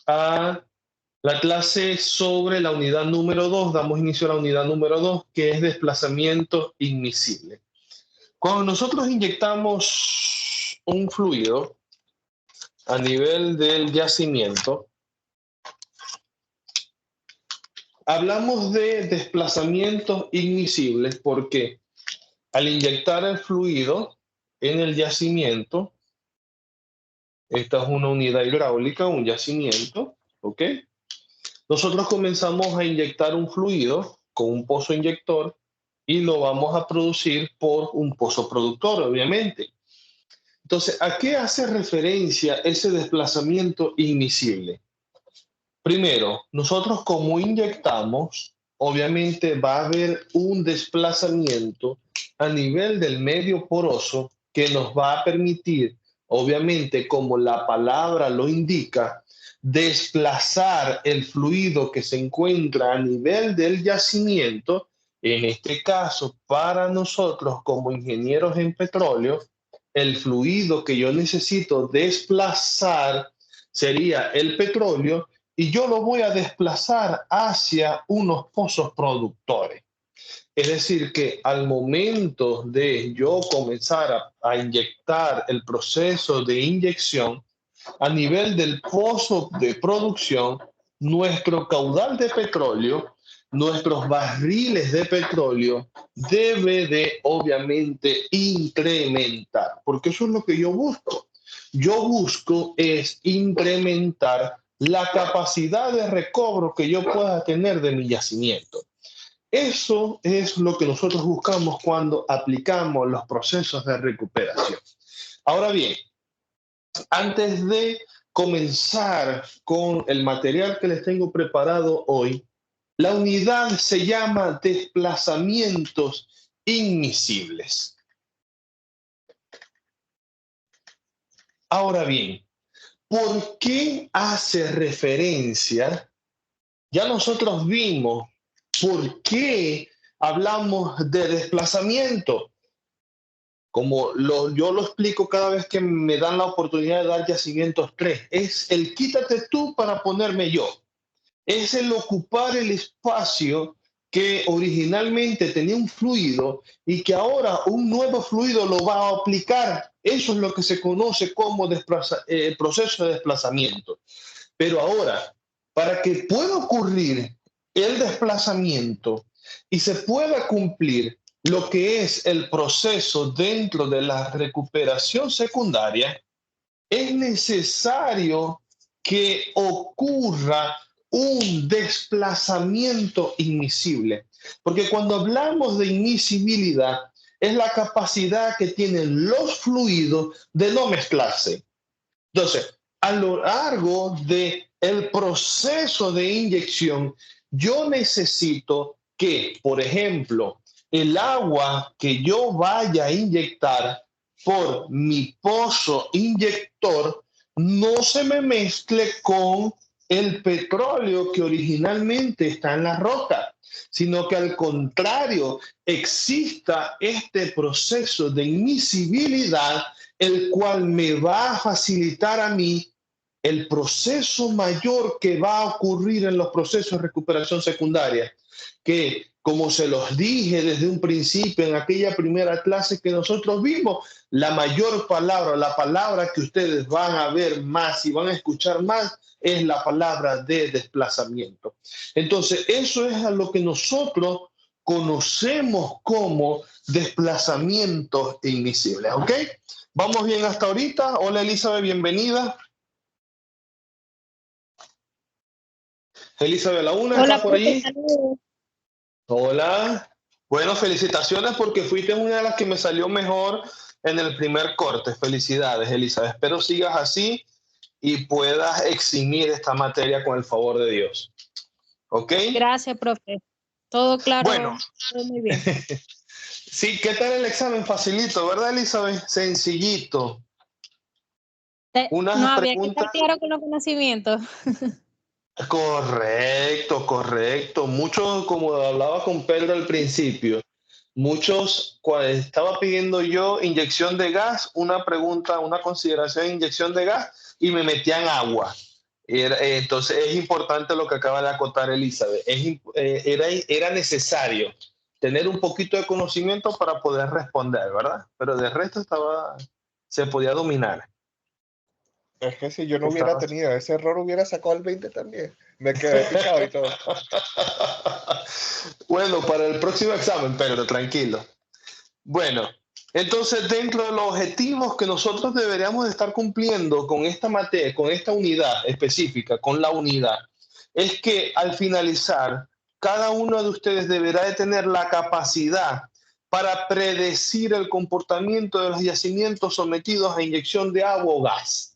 a la clase sobre la unidad número 2. Damos inicio a la unidad número 2, que es desplazamiento inmisible. Cuando nosotros inyectamos un fluido a nivel del yacimiento, hablamos de desplazamientos inmisibles porque al inyectar el fluido en el yacimiento, esta es una unidad hidráulica, un yacimiento, ¿ok? Nosotros comenzamos a inyectar un fluido con un pozo inyector y lo vamos a producir por un pozo productor, obviamente. Entonces, ¿a qué hace referencia ese desplazamiento inmisible? Primero, nosotros como inyectamos, obviamente va a haber un desplazamiento a nivel del medio poroso que nos va a permitir, obviamente, como la palabra lo indica, desplazar el fluido que se encuentra a nivel del yacimiento. En este caso, para nosotros como ingenieros en petróleo, el fluido que yo necesito desplazar sería el petróleo, y yo lo voy a desplazar hacia unos pozos productores. Es decir, que al momento de yo comenzar a inyectar el proceso de inyección, a nivel del pozo de producción, nuestro caudal de petróleo, nuestros barriles de petróleo debe de obviamente incrementar, porque eso es lo que yo busco. Yo busco es incrementar la capacidad de recobro que yo pueda tener de mi yacimiento. Eso es lo que nosotros buscamos cuando aplicamos los procesos de recuperación. Ahora bien, antes de comenzar con el material que les tengo preparado hoy, la unidad se llama desplazamientos inmisibles. Ahora bien, ¿por qué hace referencia? Ya nosotros vimos por qué hablamos de desplazamiento. Como yo lo explico cada vez que me dan la oportunidad de dar yacimientos 3, es el quítate tú para ponerme yo. Es el ocupar el espacio que originalmente tenía un fluido y que ahora un nuevo fluido lo va a aplicar. Eso es lo que se conoce como proceso de desplazamiento. Pero ahora, para que pueda ocurrir el desplazamiento y se pueda cumplir lo que es el proceso dentro de la recuperación secundaria, es necesario que ocurra un desplazamiento inmisible. Porque cuando hablamos de inmisibilidad, es la capacidad que tienen los fluidos de no mezclarse. Entonces, a lo largo del proceso de inyección, yo necesito que, por ejemplo, el agua que yo vaya a inyectar por mi pozo inyector no se me mezcle con el petróleo que originalmente está en la roca, sino que al contrario, exista este proceso de inmisibilidad, el cual me va a facilitar a mí el proceso mayor que va a ocurrir en los procesos de recuperación secundaria, que como se los dije desde un principio en aquella primera clase que nosotros vimos, la mayor palabra, la palabra que ustedes van a ver más y van a escuchar más, es la palabra de desplazamiento. Entonces, eso es a lo que nosotros conocemos como desplazamientos invisibles, ¿ok? ¿Vamos bien hasta ahorita? Hola Elizabeth, bienvenida. Elizabeth, la una, ¿está por ahí? Hola. Bueno, felicitaciones porque fuiste una de las que me salió mejor en el primer corte. Felicidades, Elizabeth. Espero sigas así y puedas eximir esta materia con el favor de Dios. ¿Ok? Gracias, profe. Todo claro. Bueno. Todo muy bien. Sí, ¿qué tal el examen? Facilito, ¿verdad, Elizabeth? Sencillito. No había que estar claro con los conocimientos. Correcto, correcto. Muchos, como hablaba con Pedro al principio, muchos, cuando estaba pidiendo yo inyección de gas, una pregunta, una consideración de inyección de gas, y me metían agua. Entonces es importante lo que acaba de acotar Elizabeth. Era necesario tener un poquito de conocimiento para poder responder, ¿verdad? Pero de resto se podía dominar. Es que si yo no hubiera Estaba... tenido ese error, hubiera sacado el 20 también. Me quedé picado y todo. Bueno, para el próximo examen, Pedro, tranquilo. Bueno, entonces dentro de los objetivos que nosotros deberíamos de estar cumpliendo con esta materia, con esta unidad específica, con la unidad, es que al finalizar, cada uno de ustedes deberá de tener la capacidad para predecir el comportamiento de los yacimientos sometidos a inyección de agua o gas.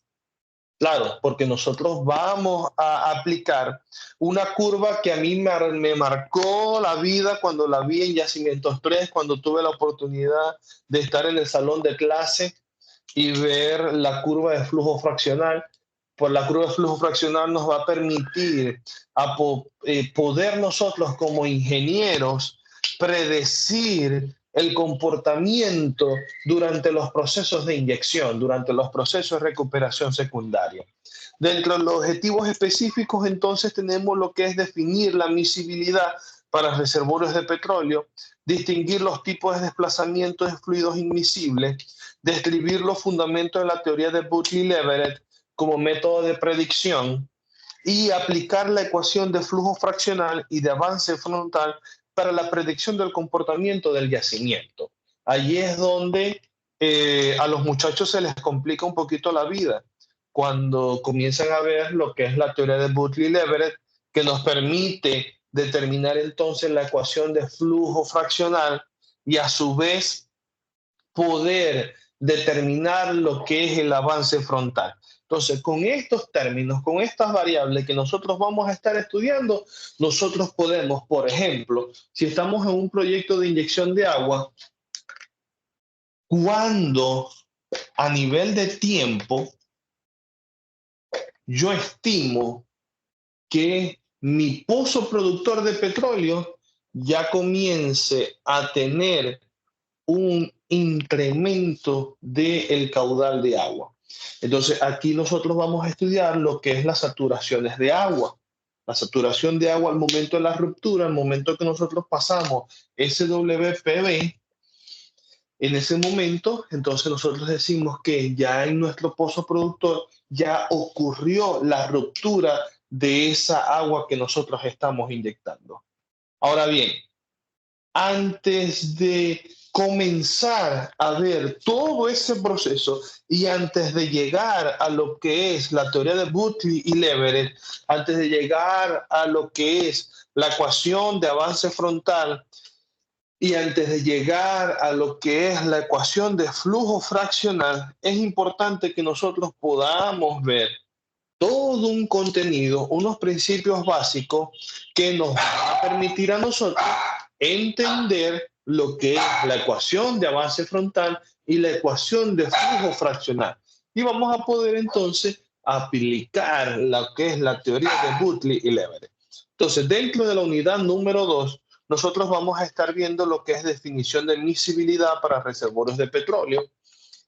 Claro, porque nosotros vamos a aplicar una curva que a mí me marcó la vida cuando la vi en Yacimientos 3, cuando tuve la oportunidad de estar en el salón de clase y ver la curva de flujo fraccional. Pues la curva de flujo fraccional nos va a permitir poder nosotros como ingenieros predecir el comportamiento durante los procesos de inyección, durante los procesos de recuperación secundaria. Dentro de los objetivos específicos, entonces, tenemos lo que es definir la miscibilidad para reservorios de petróleo, distinguir los tipos de desplazamiento de fluidos inmiscibles, describir los fundamentos de la teoría de Butley-Leverett como método de predicción y aplicar la ecuación de flujo fraccional y de avance frontal para la predicción del comportamiento del yacimiento. Allí es donde a los muchachos se les complica un poquito la vida cuando comienzan a ver lo que es la teoría de Butley-Leverett, que nos permite determinar entonces la ecuación de flujo fraccional y a su vez poder determinar lo que es el avance frontal. Entonces, con estos términos, con estas variables que nosotros vamos a estar estudiando, nosotros podemos, por ejemplo, si estamos en un proyecto de inyección de agua, cuando a nivel de tiempo yo estimo que mi pozo productor de petróleo ya comience a tener un incremento del caudal de agua. Entonces, aquí nosotros vamos a estudiar lo que es las saturaciones de agua. La saturación de agua al momento de la ruptura, al momento que nosotros pasamos SWPB, en ese momento, entonces nosotros decimos que ya en nuestro pozo productor ya ocurrió la ruptura de esa agua que nosotros estamos inyectando. Ahora bien, antes de comenzar a ver todo ese proceso y antes de llegar a lo que es la teoría de Butley y Leverett, antes de llegar a lo que es la ecuación de avance frontal y antes de llegar a lo que es la ecuación de flujo fraccional, es importante que nosotros podamos ver todo un contenido, unos principios básicos que nos van a permitir a nosotros entender lo que es la ecuación de avance frontal y la ecuación de flujo fraccional. Y vamos a poder entonces aplicar lo que es la teoría de Butley y Leverett. Entonces, dentro de la unidad número 2, nosotros vamos a estar viendo lo que es definición de miscibilidad para reservorios de petróleo.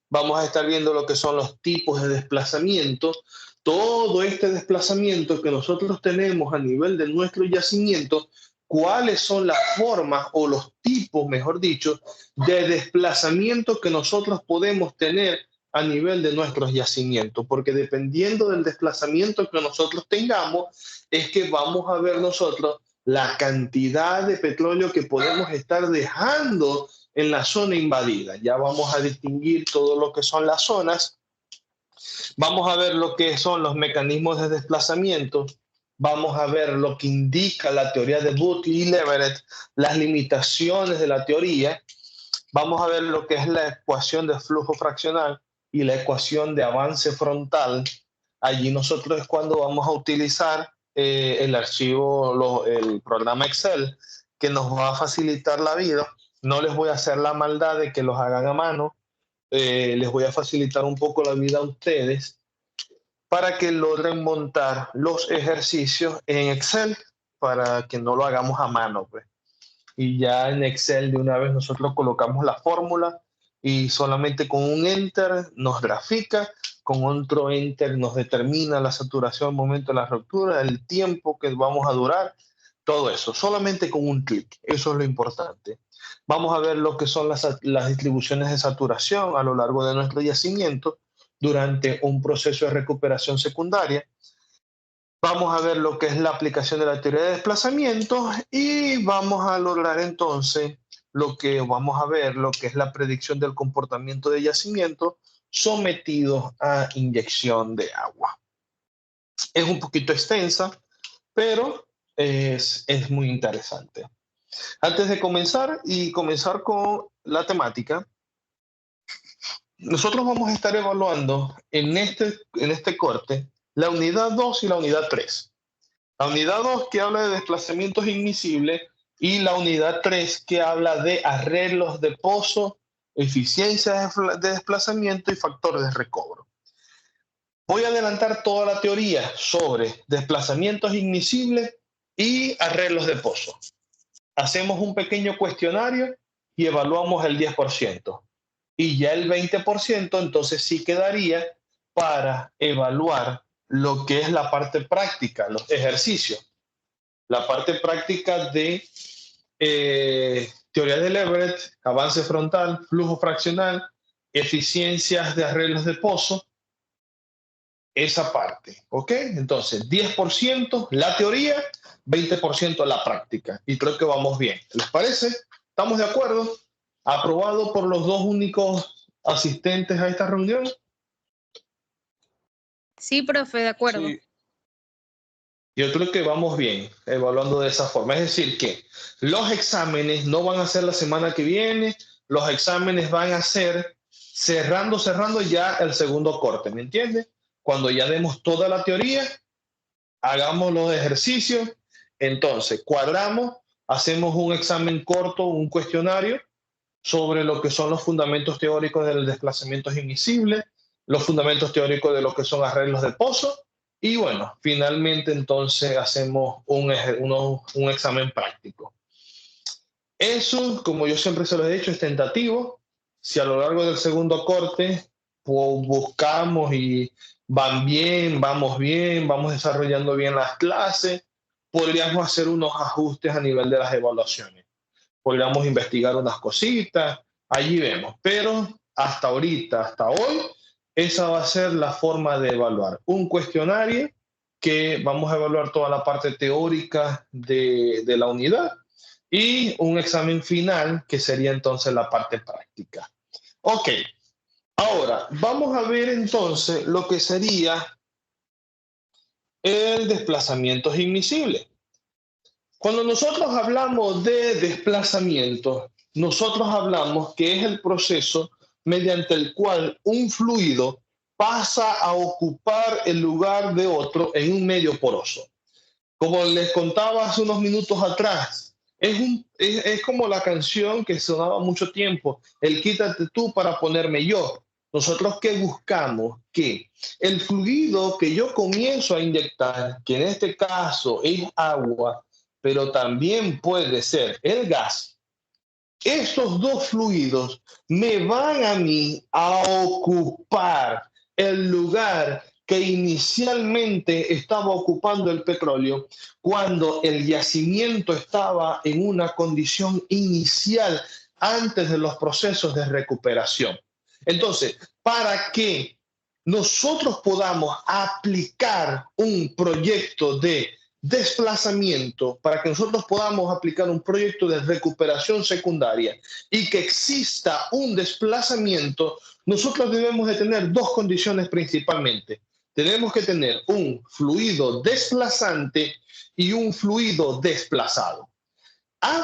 Vamos a estar viendo lo que son los tipos de desplazamiento, todo este desplazamiento que nosotros tenemos a nivel de nuestro yacimiento, cuáles son las formas o los tipos, mejor dicho, de desplazamiento que nosotros podemos tener a nivel de nuestros yacimientos, porque dependiendo del desplazamiento que nosotros tengamos, es que vamos a ver nosotros la cantidad de petróleo que podemos estar dejando en la zona invadida. Ya vamos a distinguir todo lo que son las zonas. Vamos a ver lo que son los mecanismos de desplazamiento. Vamos a ver lo que indica la teoría de Butley y Leverett, las limitaciones de la teoría. Vamos a ver lo que es la ecuación de flujo fraccional y la ecuación de avance frontal. Allí nosotros es cuando vamos a utilizar el archivo, el programa Excel, que nos va a facilitar la vida. No les voy a hacer la maldad de que los hagan a mano. Les voy a facilitar un poco la vida a ustedes para que logren montar los ejercicios en Excel para que no lo hagamos a mano, pues. Y ya en Excel de una vez nosotros colocamos la fórmula y solamente con un enter nos grafica con otro enter nos determina la saturación al momento de la ruptura, el tiempo que vamos a durar, todo eso, solamente con un clic. Eso es lo importante. Vamos a ver lo que son las distribuciones de saturación a lo largo de nuestro yacimiento durante un proceso de recuperación secundaria. Vamos a ver lo que es la aplicación de la teoría de desplazamiento y vamos a lograr entonces lo que es la predicción del comportamiento de yacimiento sometidos a inyección de agua. Es un poquito extensa, pero es muy interesante. Antes de comenzar con la temática, nosotros vamos a estar evaluando en este corte la unidad 2 y la unidad 3. La unidad 2 que habla de desplazamientos igmisibles y la unidad 3 que habla de arreglos de pozo, eficiencia de desplazamiento y factores de recobro. Voy a adelantar toda la teoría sobre desplazamientos igmisibles y arreglos de pozo. Hacemos un pequeño cuestionario y evaluamos el 10%. Y ya el 20% entonces sí quedaría para evaluar lo que es la parte práctica, los ejercicios. La parte práctica de teoría de Leverett, avance frontal, flujo fraccional, eficiencias de arreglos de pozo, esa parte, ¿ok? Entonces, 10% la teoría, 20% la práctica. Y creo que vamos bien. ¿Les parece? ¿Estamos de acuerdo? ¿Aprobado por los dos únicos asistentes a esta reunión? Sí, profe, de acuerdo. Sí. Yo creo que vamos bien evaluando de esa forma. Es decir, que los exámenes no van a ser la semana que viene, los exámenes van a ser cerrando ya el segundo corte, ¿me entiendes? Cuando ya demos toda la teoría, hagamos los ejercicios, entonces cuadramos, hacemos un examen corto, un cuestionario sobre lo que son los fundamentos teóricos del desplazamiento invisible, los fundamentos teóricos de lo que son arreglos de pozo, y bueno, finalmente entonces hacemos un examen práctico. Eso, como yo siempre se lo he dicho, es tentativo. Si a lo largo del segundo corte buscamos y vamos bien, vamos desarrollando bien las clases, podríamos hacer unos ajustes a nivel de las evaluaciones. Podríamos investigar unas cositas, allí vemos. Pero hasta ahorita, hasta hoy, esa va a ser la forma de evaluar. Un cuestionario que vamos a evaluar toda la parte teórica de la unidad y un examen final que sería entonces la parte práctica. Ok, ahora vamos a ver entonces lo que sería el desplazamiento invisible. Cuando nosotros hablamos de desplazamiento, nosotros hablamos que es el proceso mediante el cual un fluido pasa a ocupar el lugar de otro en un medio poroso. Como les contaba hace unos minutos atrás, es como la canción que sonaba mucho tiempo, el quítate tú para ponerme yo. Nosotros que buscamos que el fluido que yo comienzo a inyectar, que en este caso es agua, pero también puede ser el gas, estos dos fluidos me van a mí a ocupar el lugar que inicialmente estaba ocupando el petróleo cuando el yacimiento estaba en una condición inicial antes de los procesos de recuperación. Entonces, para que nosotros podamos aplicar un proyecto de desplazamiento, para que nosotros podamos aplicar un proyecto de recuperación secundaria y que exista un desplazamiento, nosotros debemos de tener dos condiciones principalmente. Tenemos que tener un fluido desplazante y un fluido desplazado.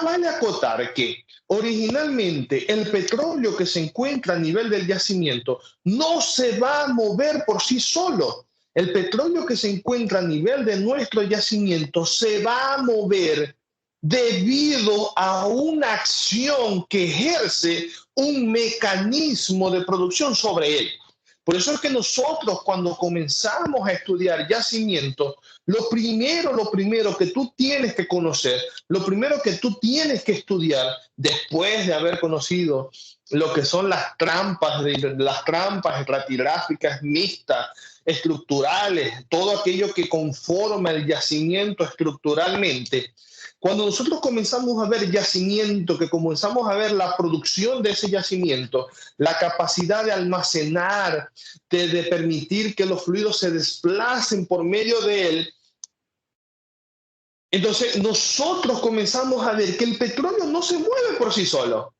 Vale acotar que originalmente el petróleo que se encuentra a nivel del yacimiento no se va a mover por sí solo. El petróleo que se encuentra a nivel de nuestro yacimiento se va a mover debido a una acción que ejerce un mecanismo de producción sobre él. Por eso es que nosotros cuando comenzamos a estudiar yacimiento, lo primero que tú tienes que conocer, lo primero que tú tienes que estudiar después de haber conocido lo que son las trampas estratigráficas mixtas, estructurales, todo aquello que conforma el yacimiento estructuralmente. Cuando nosotros comenzamos a ver yacimiento, que comenzamos a ver la producción de ese yacimiento, la capacidad de almacenar, de permitir que los fluidos se desplacen por medio de él, entonces nosotros comenzamos a ver que el petróleo no se mueve por sí solo.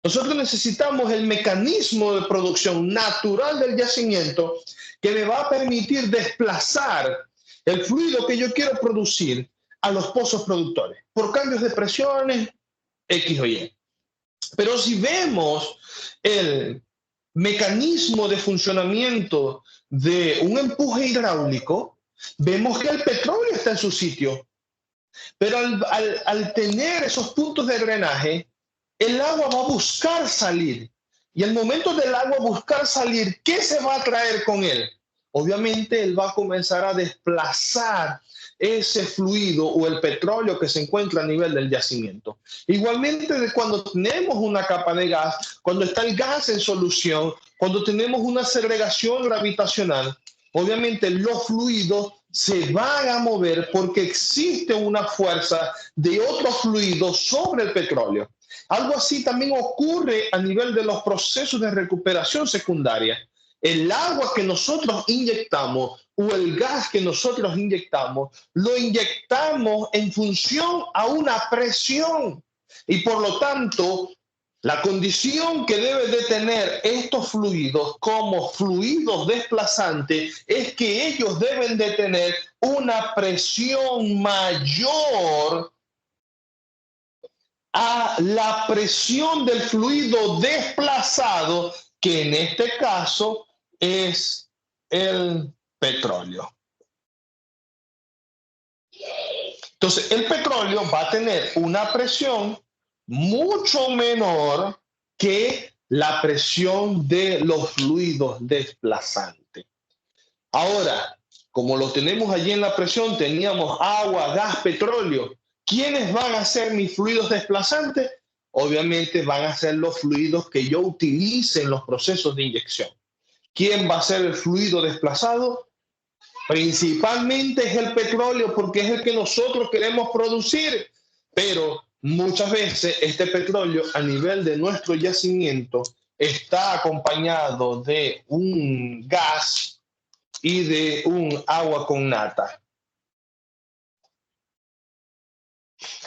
Nosotros necesitamos el mecanismo de producción natural del yacimiento que me va a permitir desplazar el fluido que yo quiero producir a los pozos productores por cambios de presiones X o Y. Pero si vemos el mecanismo de funcionamiento de un empuje hidráulico, vemos que el petróleo está en su sitio. Pero al tener esos puntos de drenaje, el agua va a buscar salir. Y al momento del agua buscar salir, ¿qué se va a traer con él? Obviamente, él va a comenzar a desplazar ese fluido o el petróleo que se encuentra a nivel del yacimiento. Igualmente, cuando tenemos una capa de gas, cuando está el gas en solución, cuando tenemos una segregación gravitacional, obviamente los fluidos se van a mover porque existe una fuerza de otro fluido sobre el petróleo. Algo así también ocurre a nivel de los procesos de recuperación secundaria. El agua que nosotros inyectamos o el gas que nosotros inyectamos, lo inyectamos en función a una presión. Y por lo tanto, la condición que debe de tener estos fluidos como fluidos desplazantes es que ellos deben de tener una presión mayor a la presión del fluido desplazado, que en este caso es el petróleo. Entonces, el petróleo va a tener una presión mucho menor que la presión de los fluidos desplazantes. Ahora, como lo tenemos allí en la presión, teníamos agua, gas, petróleo. ¿Quiénes van a ser mis fluidos desplazantes? Obviamente van a ser los fluidos que yo utilice en los procesos de inyección. ¿Quién va a ser el fluido desplazado? Principalmente es el petróleo porque es el que nosotros queremos producir, pero muchas veces este petróleo a nivel de nuestro yacimiento está acompañado de un gas y de un agua con nata.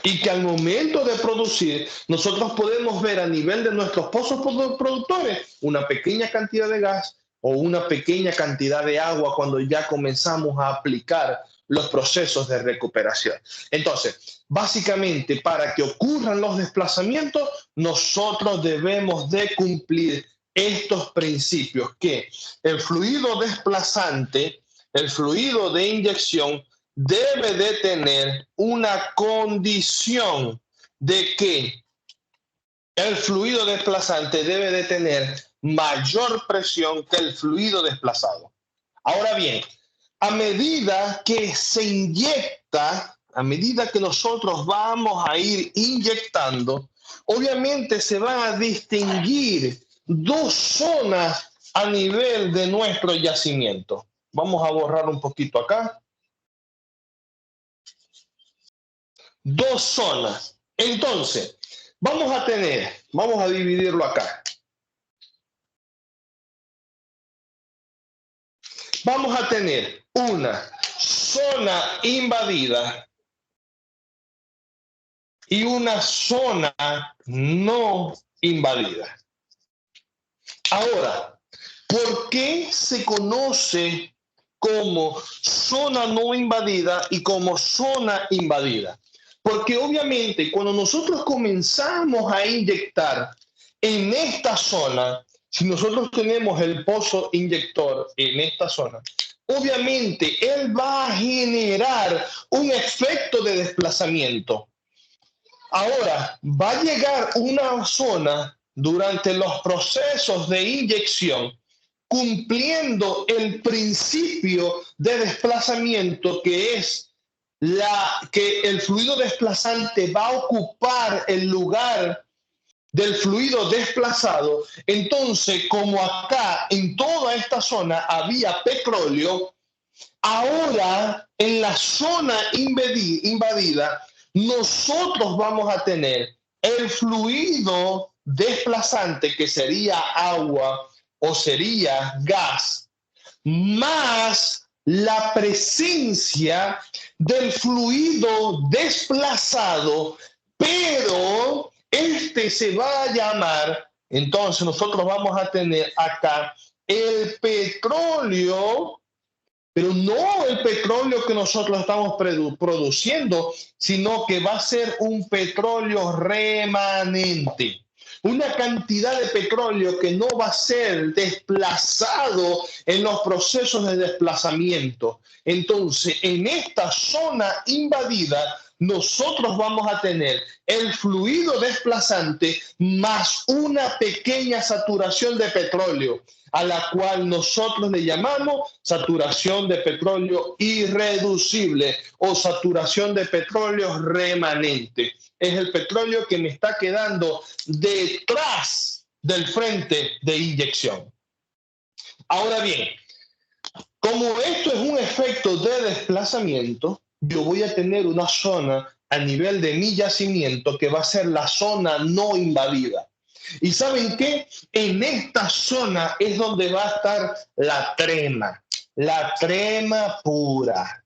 Y que al momento de producir, nosotros podemos ver a nivel de nuestros pozos productores una pequeña cantidad de gas o una pequeña cantidad de agua cuando ya comenzamos a aplicar los procesos de recuperación. Entonces, básicamente, para que ocurran los desplazamientos, nosotros debemos de cumplir estos principios, que el fluido desplazante, el fluido de inyección, debe de tener una condición de que el fluido desplazante debe de tener mayor presión que el fluido desplazado. Ahora bien, a medida que se inyecta, a medida que nosotros vamos a ir inyectando, obviamente se van a distinguir dos zonas a nivel de nuestro yacimiento. Vamos a borrar un poquito acá. Dos zonas. Entonces, vamos a dividirlo acá. Vamos a tener una zona invadida y una zona no invadida. Ahora, ¿por qué se conoce como zona no invadida y como zona invadida? Porque obviamente cuando nosotros comenzamos a inyectar en esta zona, si nosotros tenemos el pozo inyector en esta zona, obviamente él va a generar un efecto de desplazamiento. Ahora, va a llegar una zona durante los procesos de inyección cumpliendo el principio de desplazamiento que es que el fluido desplazante va a ocupar el lugar del fluido desplazado, entonces como acá en toda esta zona había petróleo, ahora en la zona invadida, nosotros vamos a tener el fluido desplazante que sería agua o sería gas, más la presencia del fluido desplazado, pero este se va a llamar, entonces nosotros vamos a tener acá el petróleo, pero no el petróleo que nosotros estamos produciendo, sino que va a ser un petróleo remanente. Una cantidad de petróleo que no va a ser desplazado en los procesos de desplazamiento. Entonces, en esta zona invadida, nosotros vamos a tener el fluido desplazante más una pequeña saturación de petróleo, a la cual nosotros le llamamos saturación de petróleo irreducible o saturación de petróleo remanente. Es el petróleo que me está quedando detrás del frente de inyección. Ahora bien, como esto es un efecto de desplazamiento, yo voy a tener una zona a nivel de mi yacimiento que va a ser la zona no invadida. ¿Y saben qué? En esta zona es donde va a estar la trema pura.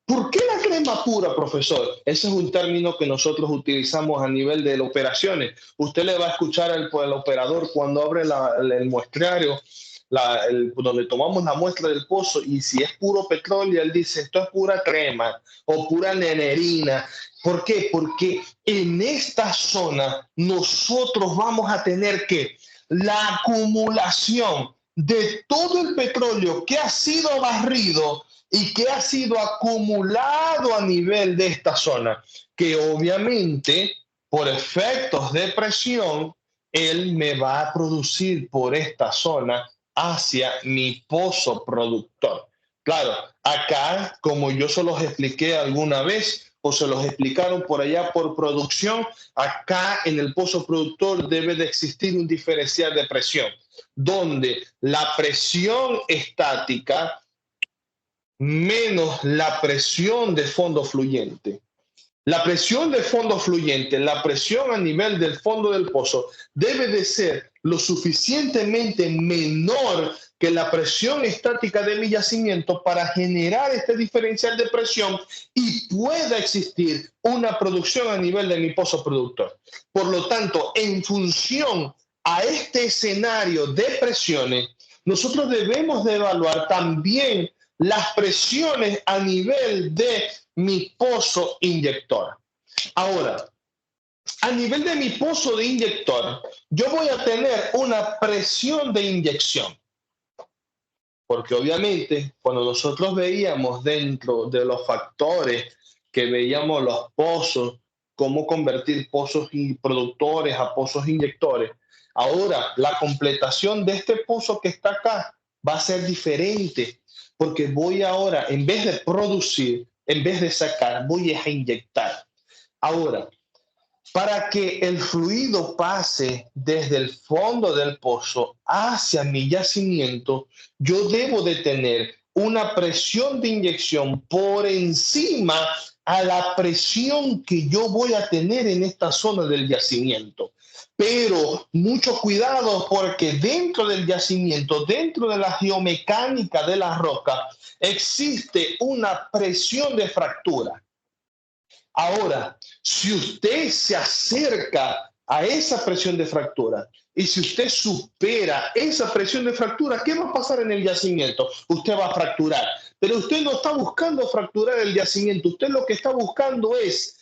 ¿Por qué la crema pura, profesor? Ese es un término que nosotros utilizamos a nivel de operaciones. Usted le va a escuchar al operador cuando abre el muestrario, donde tomamos la muestra del pozo, y si es puro petróleo, él dice, esto es pura crema o pura nenerina. ¿Por qué? Porque en esta zona nosotros vamos a tener que la acumulación de todo el petróleo que ha sido barrido y que ha sido acumulado a nivel de esta zona, que obviamente por efectos de presión, él me va a producir por esta zona hacia mi pozo productor. Claro, acá, como yo se los expliqué alguna vez, o se los explicaron por allá por producción, acá en el pozo productor debe de existir un diferencial de presión, donde la presión estática menos la presión de fondo fluyente. La presión de fondo fluyente, la presión a nivel del fondo del pozo, debe de ser lo suficientemente menor que la presión estática de mi yacimiento para generar este diferencial de presión y pueda existir una producción a nivel de mi pozo productor. Por lo tanto, en función a este escenario de presiones, nosotros debemos de evaluar también las presiones a nivel de mi pozo inyector. Ahora, a nivel de mi pozo de inyector, yo voy a tener una presión de inyección. Porque obviamente, cuando nosotros veíamos dentro de los factores que veíamos los pozos, cómo convertir pozos productores a pozos inyectores, ahora la completación de este pozo que está acá va a ser diferente, porque voy ahora, en vez de producir, en vez de sacar, voy a inyectar. Ahora, para que el fluido pase desde el fondo del pozo hacia mi yacimiento, yo debo de tener una presión de inyección por encima a la presión que yo voy a tener en esta zona del yacimiento. Pero mucho cuidado, porque dentro del yacimiento, dentro de la geomecánica de la roca, existe una presión de fractura. Ahora, si usted se acerca a esa presión de fractura y si usted supera esa presión de fractura, ¿qué va a pasar en el yacimiento? Usted va a fracturar, pero usted no está buscando fracturar el yacimiento, usted lo que está buscando es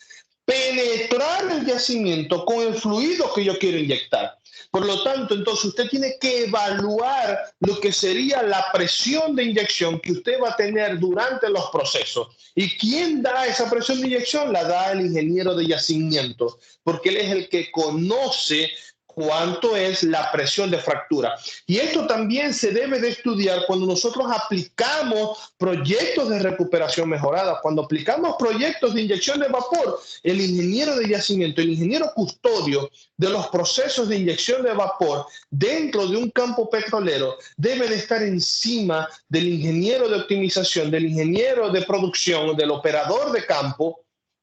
penetrar el yacimiento con el fluido que yo quiero inyectar. Por lo tanto, entonces usted tiene que evaluar lo que sería la presión de inyección que usted va a tener durante los procesos. ¿Y quién da esa presión de inyección? La da el ingeniero de yacimiento, porque él es el que conoce cuánto es la presión de fractura. Y esto también se debe de estudiar cuando nosotros aplicamos proyectos de recuperación mejorada. Cuando aplicamos proyectos de inyección de vapor, el ingeniero de yacimiento, el ingeniero custodio de los procesos de inyección de vapor dentro de un campo petrolero debe de estar encima del ingeniero de optimización, del ingeniero de producción, del operador de campo,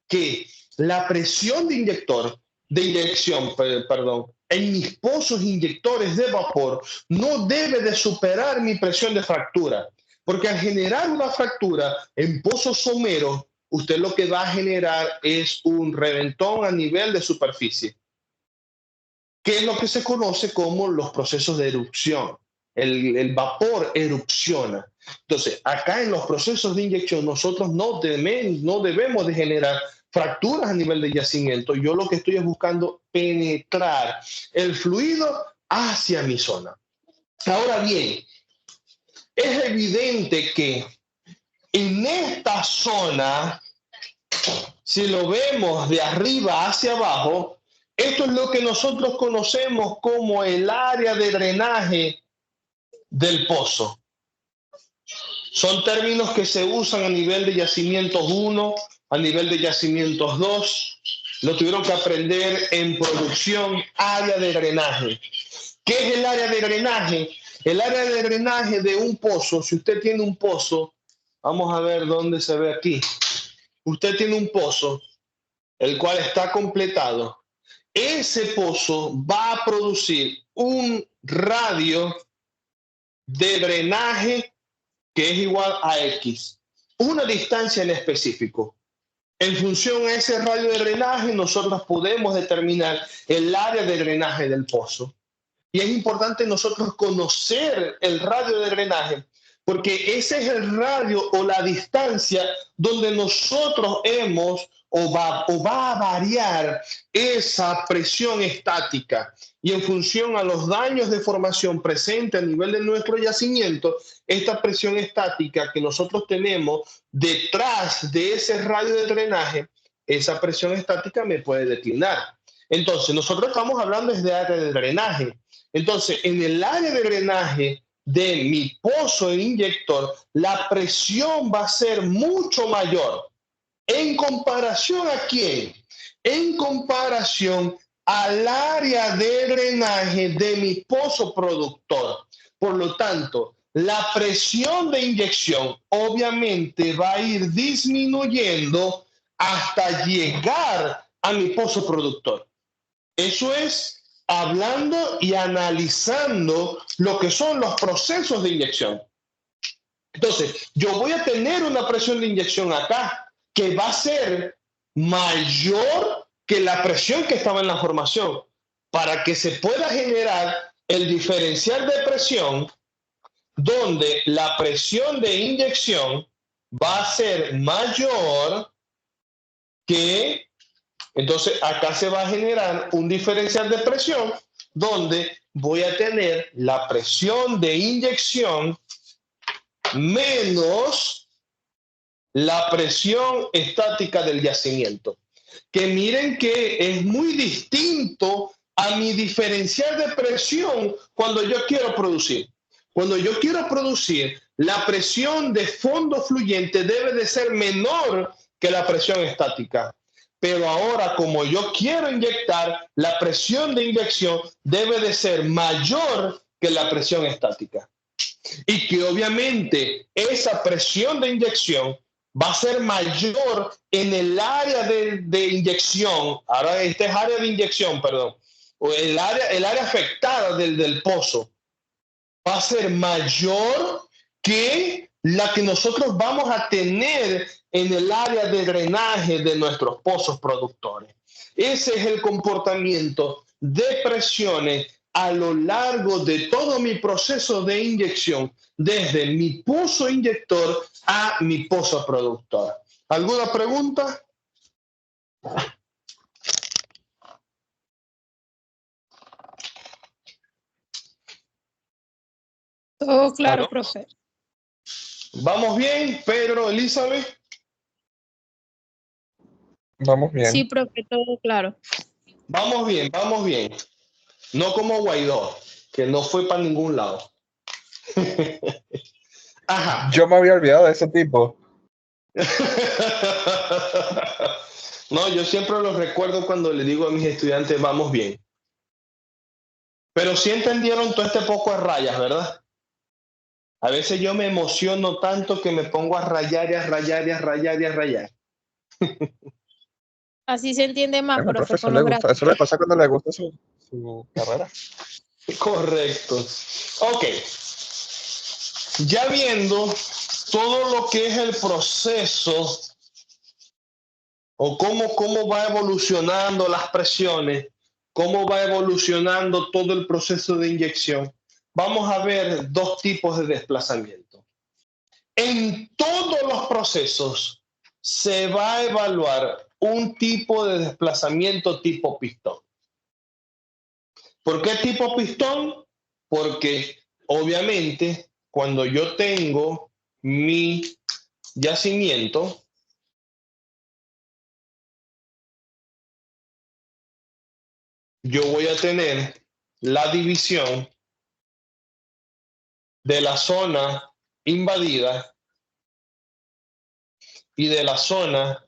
que la presión de inyección, en mis pozos inyectores de vapor no debe de superar mi presión de fractura, porque al generar una fractura en pozos someros, usted lo que va a generar es un reventón a nivel de superficie, que es lo que se conoce como los procesos de erupción. El vapor erupciona. Entonces, acá en los procesos de inyección, nosotros no debemos de generar fracturas a nivel de yacimiento. Yo lo que estoy es buscando penetrar el fluido hacia mi zona. Ahora bien, es evidente que en esta zona, si lo vemos de arriba hacia abajo, esto es lo que nosotros conocemos como el área de drenaje del pozo. Son términos que se usan a nivel de yacimientos 1, a nivel de yacimientos 2. Lo tuvieron que aprender en producción, área de drenaje. ¿Qué es el área de drenaje? El área de drenaje de un pozo, si usted tiene un pozo, vamos a ver dónde se ve aquí. Usted tiene un pozo, el cual está completado. Ese pozo va a producir un radio de drenaje que es igual a X, una distancia en específico. En función a ese radio de drenaje, nosotros podemos determinar el área de drenaje del pozo. Y es importante nosotros conocer el radio de drenaje, porque ese es el radio o la distancia donde nosotros hemos o va a variar esa presión estática. Y en función a los daños de formación presentes a nivel de nuestro yacimiento, esta presión estática que nosotros tenemos detrás de ese radio de drenaje, esa presión estática me puede declinar. Entonces, nosotros estamos hablando de área de drenaje. Entonces, en el área de drenaje de mi pozo inyector, la presión va a ser mucho mayor. ¿En comparación a quién? En comparación al área de drenaje de mi pozo productor. Por lo tanto, la presión de inyección obviamente va a ir disminuyendo hasta llegar a mi pozo productor. Eso es hablando y analizando lo que son los procesos de inyección. Entonces, yo voy a tener una presión de inyección acá que va a ser mayor que la presión que estaba en la formación, para que se pueda generar el diferencial de presión, donde la presión de inyección va a ser mayor que... Entonces, acá se va a generar un diferencial de presión donde voy a tener la presión de inyección menos la presión estática del yacimiento. Que miren que es muy distinto a mi diferencial de presión cuando yo quiero producir. Cuando yo quiero producir, la presión de fondo fluyente debe de ser menor que la presión estática. Pero ahora, como yo quiero inyectar, la presión de inyección debe de ser mayor que la presión estática. Y que obviamente esa presión de inyección va a ser mayor en el área de inyección. Ahora, este es área de inyección, perdón. O el área afectada del pozo va a ser mayor que la que nosotros vamos a tener en el área de drenaje de nuestros pozos productores. Ese es el comportamiento de presiones a lo largo de todo mi proceso de inyección, desde mi pozo inyector a mi pozo productor. ¿Alguna pregunta? Todo claro, ¿Aló? profe. ¿Vamos bien, Pedro, Elizabeth? Vamos bien. Sí, profe, todo claro. Vamos bien, vamos bien. No como Guaidó, que no fue para ningún lado. Ajá. Yo me había olvidado de ese tipo. No, yo siempre lo recuerdo cuando le digo a mis estudiantes, vamos bien. Pero sí entendieron todo este poco de rayas, ¿verdad? A veces yo me emociono tanto que me pongo a rayar y a rayar y a rayar y a rayar. Así se entiende más, Bueno, profe, profesor, con le los gusta. Eso gráficos. le pasa cuando le gusta su carrera. Correcto. Ok. Ya viendo todo lo que es el proceso o cómo va evolucionando las presiones, cómo va evolucionando todo el proceso de inyección, vamos a ver dos tipos de desplazamiento. En todos los procesos se va a evaluar un tipo de desplazamiento tipo pistón. ¿Por qué tipo pistón? Porque obviamente cuando yo tengo mi yacimiento, yo voy a tener la división de la zona invadida y de la zona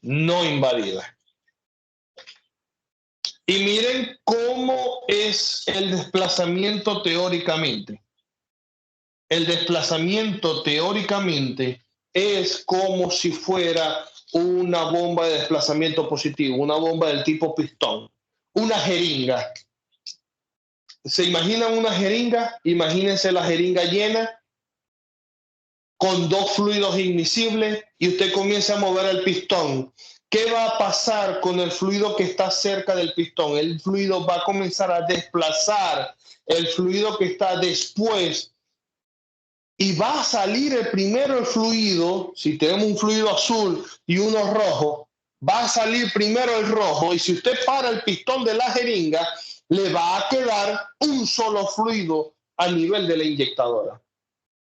no invadida. Y miren cómo es el desplazamiento teóricamente. El desplazamiento teóricamente es como si fuera una bomba de desplazamiento positivo, una bomba del tipo pistón, una jeringa. ¿Se imaginan una jeringa? Imagínense la jeringa llena con dos fluidos invisibles y usted comienza a mover el pistón. ¿Qué va a pasar con el fluido que está cerca del pistón? El fluido va a comenzar a desplazar el fluido que está después y va a salir primero el fluido. Si tenemos un fluido azul y uno rojo, va a salir primero el rojo y si usted para el pistón de la jeringa, le va a quedar un solo fluido a nivel de la inyectadora.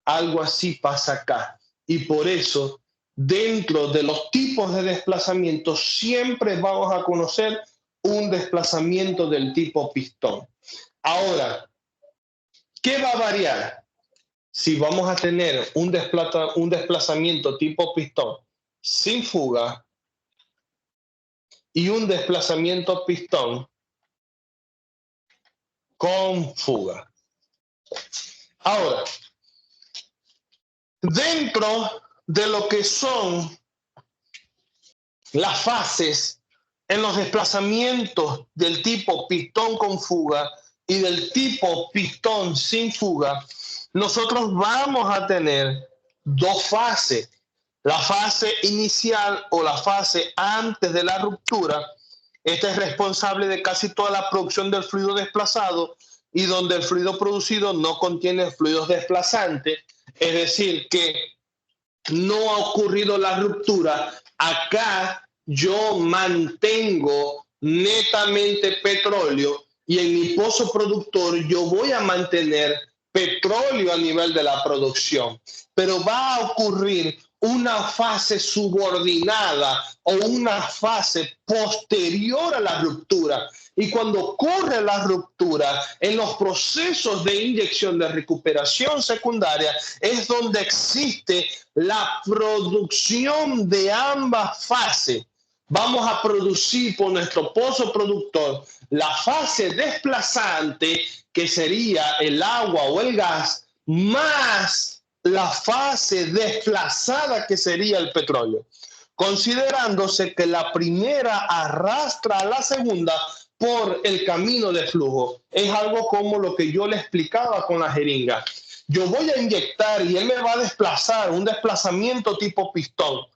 Algo así pasa acá. Y por eso, dentro de los tipos de desplazamiento, siempre vamos a conocer un desplazamiento del tipo pistón. Ahora, ¿qué va a variar? Si vamos a tener un desplazamiento tipo pistón sin fuga y un desplazamiento pistón con fuga. Ahora, dentro de lo que son las fases en los desplazamientos del tipo pistón con fuga y del tipo pistón sin fuga, nosotros vamos a tener dos fases. La fase inicial o la fase antes de la ruptura, esta es responsable de casi toda la producción del fluido desplazado y donde el fluido producido no contiene fluidos desplazantes, es decir, que no ha ocurrido la ruptura. Acá yo mantengo netamente petróleo y en mi pozo productor yo voy a mantener petróleo a nivel de la producción, pero va a ocurrir una fase subordinada o una fase posterior a la ruptura. Y cuando ocurre la ruptura, en los procesos de inyección de recuperación secundaria es donde existe la producción de ambas fases. Vamos a producir por nuestro pozo productor la fase desplazante, que sería el agua o el gas, más la fase desplazada, que sería el petróleo, considerándose que la primera arrastra a la segunda por el camino de flujo. Es algo como lo que yo le explicaba con la jeringa. Yo voy a inyectar y él me va a desplazar, un desplazamiento tipo pistón.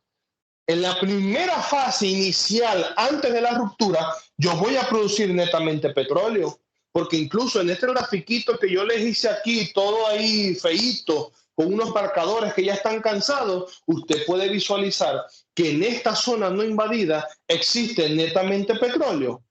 En la primera fase inicial, antes de la ruptura, yo voy a producir netamente petróleo, porque incluso en este grafiquito que yo les hice aquí, todo ahí feíto, con unos marcadores que ya están cansados, usted puede visualizar que en esta zona no invadida existe netamente petróleo.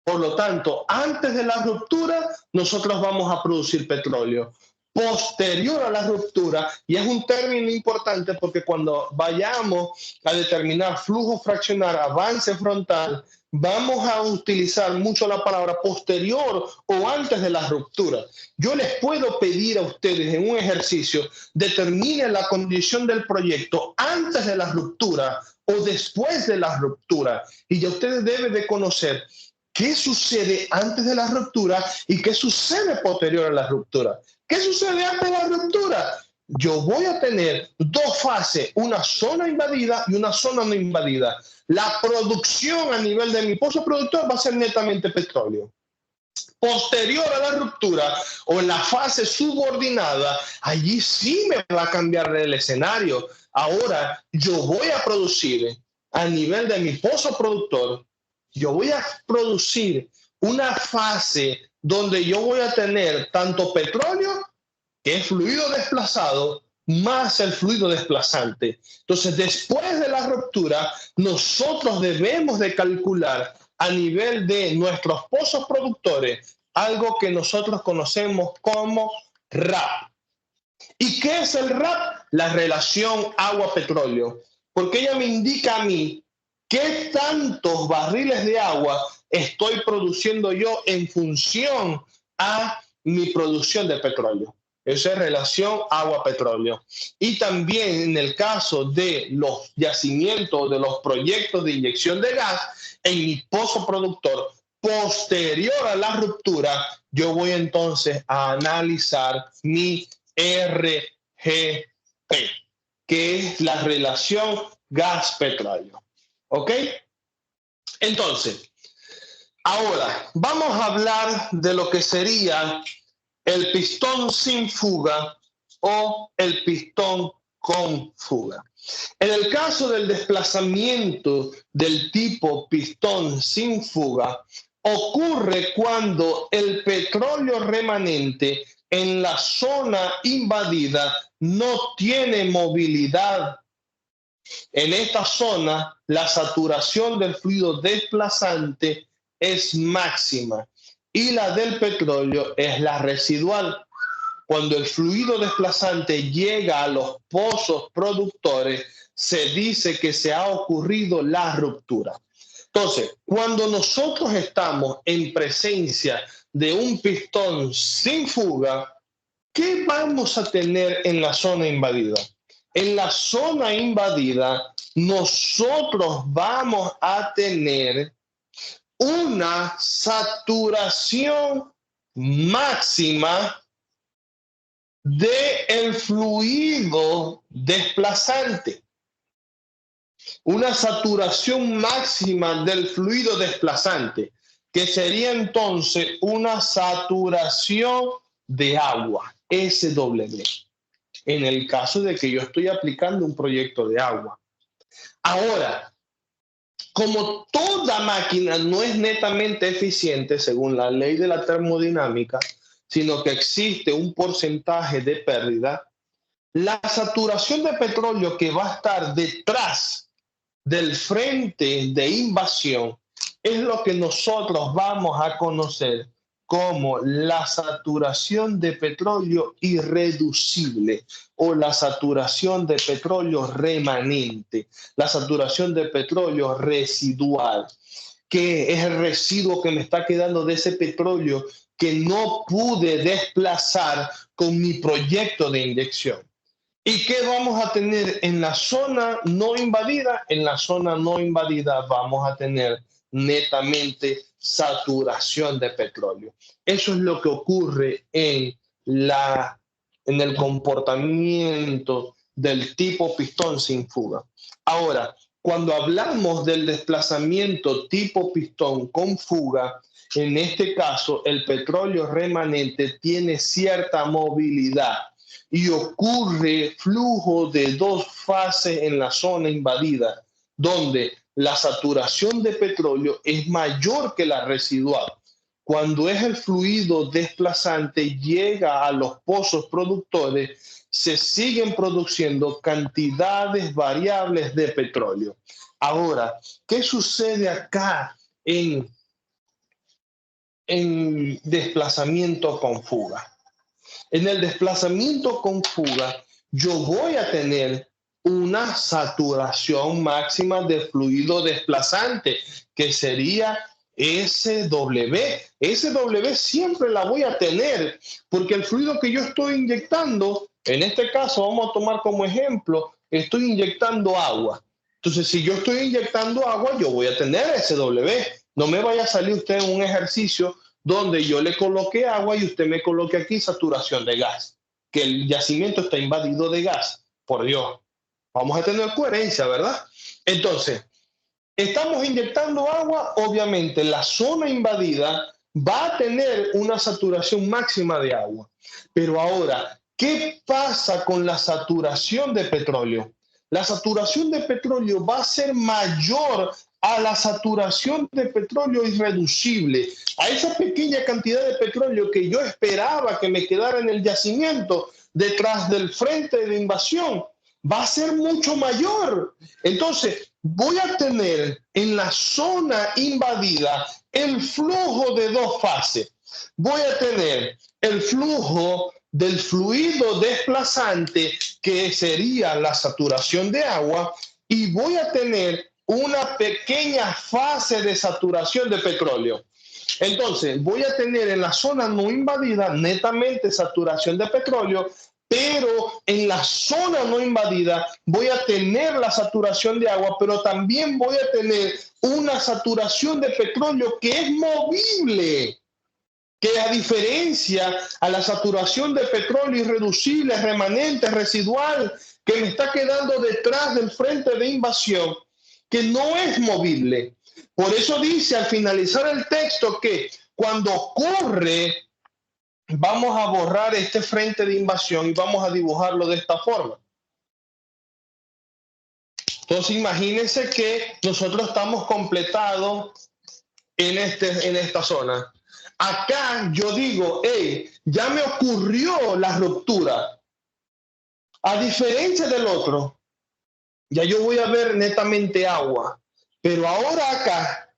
Por lo tanto, antes de la ruptura, nosotros vamos a producir petróleo. Posterior a la ruptura, y es un término importante porque cuando vayamos a determinar flujo fraccionar, avance frontal, vamos a utilizar mucho la palabra posterior o antes de la ruptura. Yo les puedo pedir a ustedes en un ejercicio, determinen la condición del proyecto antes de la ruptura o después de la ruptura. Y ya ustedes deben de conocer qué sucede antes de la ruptura y qué sucede posterior a la ruptura. ¿Qué sucede antes de la ruptura? Yo voy a tener dos fases, una zona invadida y una zona no invadida. La producción a nivel de mi pozo productor va a ser netamente petróleo. Posterior a la ruptura o en la fase subordinada, allí sí me va a cambiar el escenario. Ahora yo voy a producir a nivel de mi pozo productor, yo voy a producir una fase donde yo voy a tener tanto petróleo, que es fluido desplazado, más el fluido desplazante. Entonces, después de la ruptura, nosotros debemos de calcular a nivel de nuestros pozos productores algo que nosotros conocemos como RAP. ¿Y qué es el RAP? La relación agua-petróleo. Porque ella me indica a mí qué tantos barriles de agua estoy produciendo yo en función a mi producción de petróleo. Esa es relación agua-petróleo. Y también en el caso de los yacimientos, de los proyectos de inyección de gas, en mi pozo productor, posterior a la ruptura, yo voy entonces a analizar mi RGP, que es la relación gas-petróleo. ¿Ok? Entonces, ahora vamos a hablar de lo que sería el pistón sin fuga o el pistón con fuga. En el caso del desplazamiento del tipo pistón sin fuga, ocurre cuando el petróleo remanente en la zona invadida no tiene movilidad. En esta zona, la saturación del fluido desplazante es máxima y la del petróleo es la residual. Cuando el fluido desplazante llega a los pozos productores, se dice que se ha ocurrido la ruptura. Entonces, cuando nosotros estamos en presencia de un pistón sin fuga, ¿qué vamos a tener en la zona invadida? En la zona invadida, nosotros vamos a tener una saturación máxima del fluido desplazante. Una saturación máxima del fluido desplazante, que sería entonces una saturación de agua, SW, en el caso de que yo estoy aplicando un proyecto de agua. Ahora, como toda máquina no es netamente eficiente según la ley de la termodinámica, sino que existe un porcentaje de pérdida, la saturación de petróleo que va a estar detrás del frente de invasión es lo que nosotros vamos a conocer como la saturación de petróleo irreducible o la saturación de petróleo remanente, la saturación de petróleo residual, que es el residuo que me está quedando de ese petróleo que no pude desplazar con mi proyecto de inyección. ¿Y qué vamos a tener en la zona no invadida? En la zona no invadida vamos a tener netamente saturación de petróleo. Eso es lo que ocurre en el comportamiento del tipo pistón sin fuga. Ahora, cuando hablamos del desplazamiento tipo pistón con fuga, en este caso el petróleo remanente tiene cierta movilidad y ocurre flujo de dos fases en la zona invadida, donde la saturación de petróleo es mayor que la residual. Cuando es el fluido desplazante llega a los pozos productores, se siguen produciendo cantidades variables de petróleo. Ahora, ¿qué sucede acá en desplazamiento con fuga? En el desplazamiento con fuga, yo voy a tener una saturación máxima de fluido desplazante, que sería SW. SW siempre la voy a tener, porque el fluido que yo estoy inyectando, en este caso vamos a tomar como ejemplo, estoy inyectando agua. Entonces, si yo estoy inyectando agua, yo voy a tener SW. No me vaya a salir usted en un ejercicio donde yo le coloque agua y usted me coloque aquí saturación de gas, que el yacimiento está invadido de gas. Por Dios, vamos a tener coherencia, ¿verdad? Entonces, estamos inyectando agua, obviamente la zona invadida va a tener una saturación máxima de agua. Pero ahora, ¿qué pasa con la saturación de petróleo? La saturación de petróleo va a ser mayor a la saturación de petróleo irreducible, a esa pequeña cantidad de petróleo que yo esperaba que me quedara en el yacimiento detrás del frente de invasión, va a ser mucho mayor. Entonces, voy a tener en la zona invadida el flujo de dos fases. Voy a tener el flujo del fluido desplazante, que sería la saturación de agua, y voy a tener una pequeña fase de saturación de petróleo. Entonces, voy a tener en la zona no invadida netamente saturación de petróleo, pero en la zona no invadida voy a tener la saturación de agua, pero también voy a tener una saturación de petróleo que es movible, que a diferencia a la saturación de petróleo irreducible, remanente, residual, que me está quedando detrás del frente de invasión, que no es movible. Por eso dice al finalizar el texto que cuando ocurre, vamos a borrar este frente de invasión y vamos a dibujarlo de esta forma. Entonces imagínense que nosotros estamos completados en esta zona. Acá yo digo, hey, ya me ocurrió la ruptura. A diferencia del otro, ya yo voy a ver netamente agua. Pero ahora acá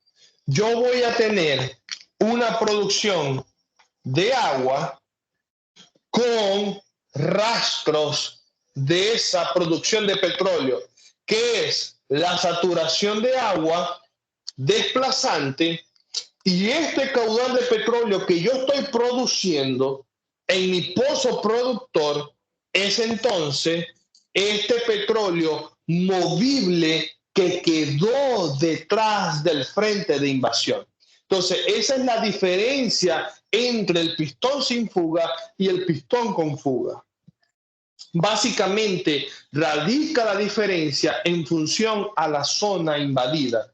yo voy a tener una producción de agua con rastros de esa producción de petróleo, que es la saturación de agua desplazante, y este caudal de petróleo que yo estoy produciendo en mi pozo productor es entonces este petróleo movible que quedó detrás del frente de invasión. Entonces, esa es la diferencia entre el pistón sin fuga y el pistón con fuga. Básicamente, radica la diferencia en función a la zona invadida.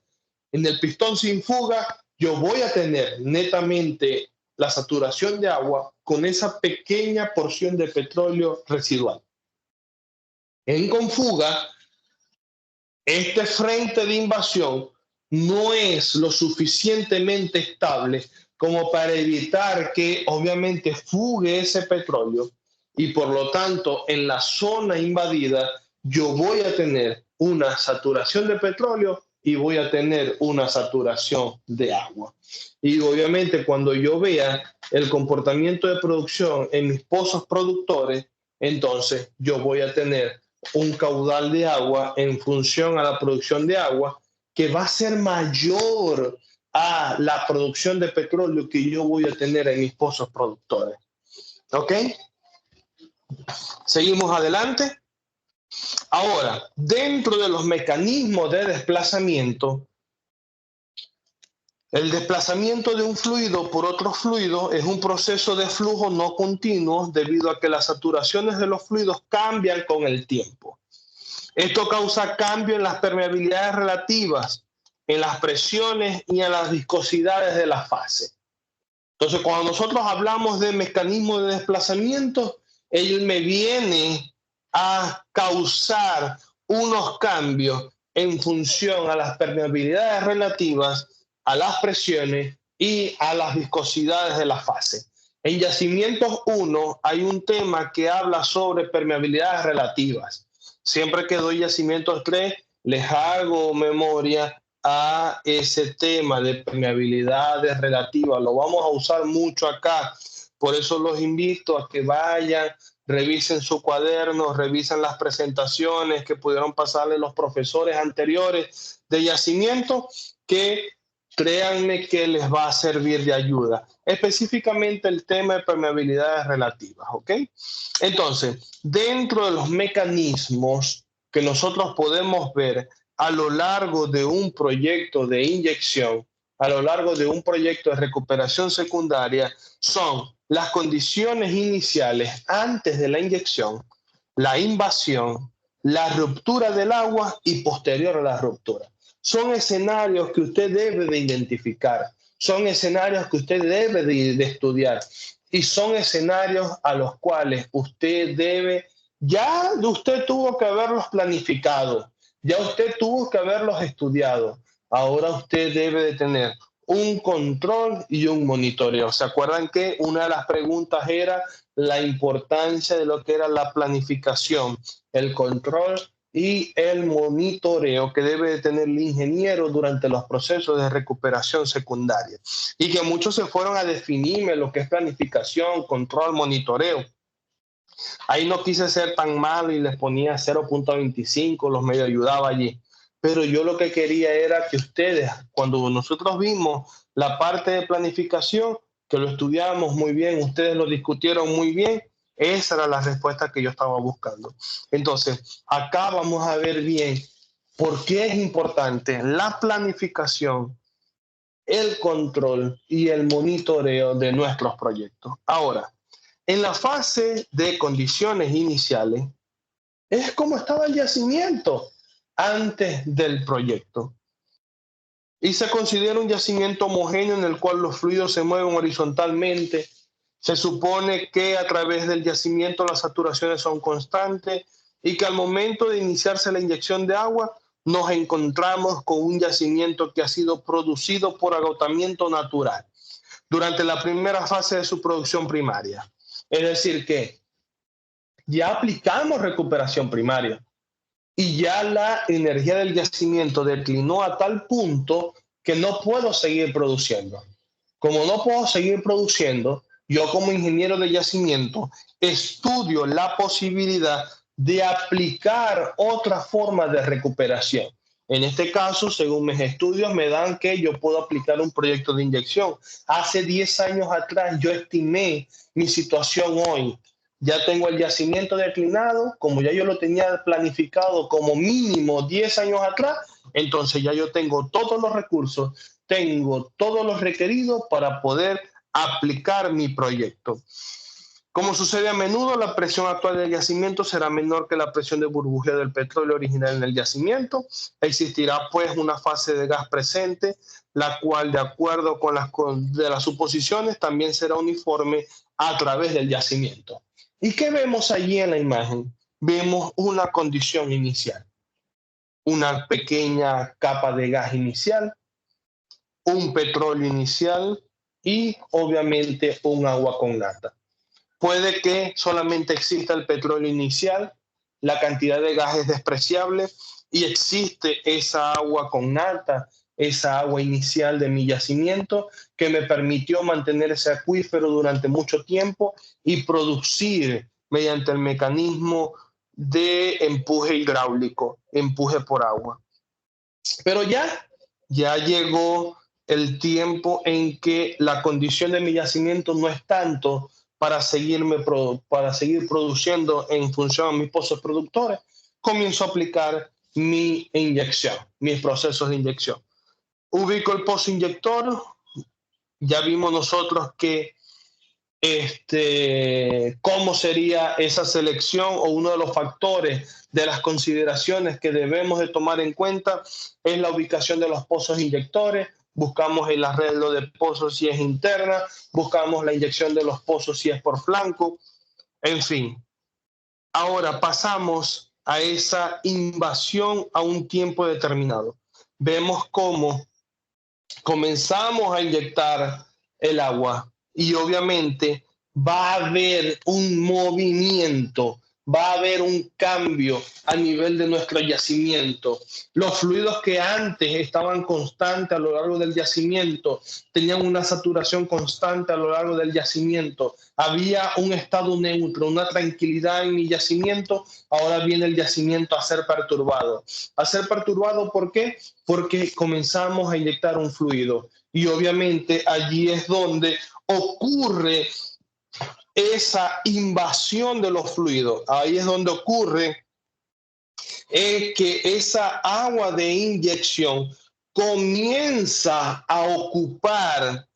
En el pistón sin fuga, yo voy a tener netamente la saturación de agua con esa pequeña porción de petróleo residual. En con fuga, este frente de invasión no es lo suficientemente estable como para evitar que obviamente fugue ese petróleo, y por lo tanto en la zona invadida yo voy a tener una saturación de petróleo y voy a tener una saturación de agua. Y obviamente cuando yo vea el comportamiento de producción en mis pozos productores, entonces yo voy a tener un caudal de agua en función a la producción de agua que va a ser mayor a la producción de petróleo que yo voy a tener en mis pozos productores. ¿Ok? Seguimos adelante. Ahora, dentro de los mecanismos de desplazamiento, el desplazamiento de un fluido por otro fluido es un proceso de flujo no continuo debido a que las saturaciones de los fluidos cambian con el tiempo. Esto causa cambio en las permeabilidades relativas, en las presiones y en las viscosidades de la fase. Entonces, cuando nosotros hablamos de mecanismo de desplazamiento, él me viene a causar unos cambios en función a las permeabilidades relativas, a las presiones y a las viscosidades de la fase. En Yacimientos 1 hay un tema que habla sobre permeabilidades relativas. Siempre que doy Yacimientos 3, les hago memoria a ese tema de permeabilidades relativas. Lo vamos a usar mucho acá. Por eso los invito a que vayan revisen su cuaderno, revisen las presentaciones que pudieron pasarle los profesores anteriores de yacimiento, que créanme que les va a servir de ayuda. Específicamente el tema de permeabilidades relativas, ¿ok? Entonces, dentro de los mecanismos que nosotros podemos ver a lo largo de un proyecto de inyección, a lo largo de un proyecto de recuperación secundaria, son las condiciones iniciales antes de la inyección, la invasión, la ruptura del agua y posterior a la ruptura. Son escenarios que usted debe de identificar, son escenarios que usted debe de estudiar y son escenarios a los cuales usted debe, ya usted tuvo que haberlos planificado, ya usted tuvo que haberlos estudiado. Ahora usted debe de tener un control y un monitoreo. ¿Se acuerdan que una de las preguntas era la importancia de lo que era la planificación, el control y el monitoreo que debe de tener el ingeniero durante los procesos de recuperación secundaria? Y que muchos se fueron a definirme lo que es planificación, control, monitoreo. Ahí no quise ser tan malo y les ponía 0.25, los medio ayudaba allí. Pero yo lo que quería era que ustedes, cuando nosotros vimos la parte de planificación, que lo estudiamos muy bien, ustedes lo discutieron muy bien, esa era la respuesta que yo estaba buscando. Entonces, acá vamos a ver bien por qué es importante la planificación, el control y el monitoreo de nuestros proyectos. Ahora, en la fase de condiciones iniciales, es como estaba el yacimiento antes del proyecto. Y se considera un yacimiento homogéneo en el cual los fluidos se mueven horizontalmente. Se supone que a través del yacimiento las saturaciones son constantes y que al momento de iniciarse la inyección de agua nos encontramos con un yacimiento que ha sido producido por agotamiento natural durante la primera fase de su producción primaria. Es decir, que ya aplicamos recuperación primaria y ya la energía del yacimiento declinó a tal punto que no puedo seguir produciendo. Como no puedo seguir produciendo, yo como ingeniero de yacimiento estudio la posibilidad de aplicar otra forma de recuperación. En este caso, según mis estudios, me dan que yo puedo aplicar un proyecto de inyección. Hace 10 años atrás yo estimé mi situación hoy. Ya tengo el yacimiento declinado, como ya yo lo tenía planificado como mínimo 10 años atrás, entonces ya yo tengo todos los recursos, tengo todos los requeridos para poder aplicar mi proyecto. Como sucede a menudo, la presión actual del yacimiento será menor que la presión de burbujeo del petróleo original en el yacimiento. Existirá pues una fase de gas presente, la cual, de acuerdo con las suposiciones, también será uniforme a través del yacimiento. ¿Y qué vemos allí en la imagen? Vemos una condición inicial, una pequeña capa de gas inicial, un petróleo inicial y obviamente un agua con nata. Puede que solamente exista el petróleo inicial, la cantidad de gas es despreciable y existe esa agua con nata, esa agua inicial de mi yacimiento que me permitió mantener ese acuífero durante mucho tiempo y producir mediante el mecanismo de empuje hidráulico, empuje por agua. Pero ya llegó el tiempo en que la condición de mi yacimiento no es tanto para seguir produciendo en función a mis pozos productores. Comienzo a aplicar mi inyección, mis procesos de inyección. Ubico el pozo inyector. Ya vimos nosotros que cómo sería esa selección, o uno de los factores de las consideraciones que debemos de tomar en cuenta es la ubicación de los pozos inyectores. Buscamos el arreglo de pozos si es interna, buscamos la inyección de los pozos si es por flanco, en fin. Ahora pasamos a esa invasión a un tiempo determinado. Vemos cómo comenzamos a inyectar el agua y obviamente va a haber un movimiento va a haber un cambio a nivel de nuestro yacimiento. Los fluidos que antes estaban constantes a lo largo del yacimiento, tenían una saturación constante a lo largo del yacimiento, había un estado neutro, una tranquilidad en mi yacimiento. Ahora viene el yacimiento a ser perturbado. ¿A ser perturbado por qué? Porque comenzamos a inyectar un fluido. Y obviamente allí es donde ocurre esa invasión de los fluidos. Ahí es donde ocurre que esa agua de inyección comienza a ocupar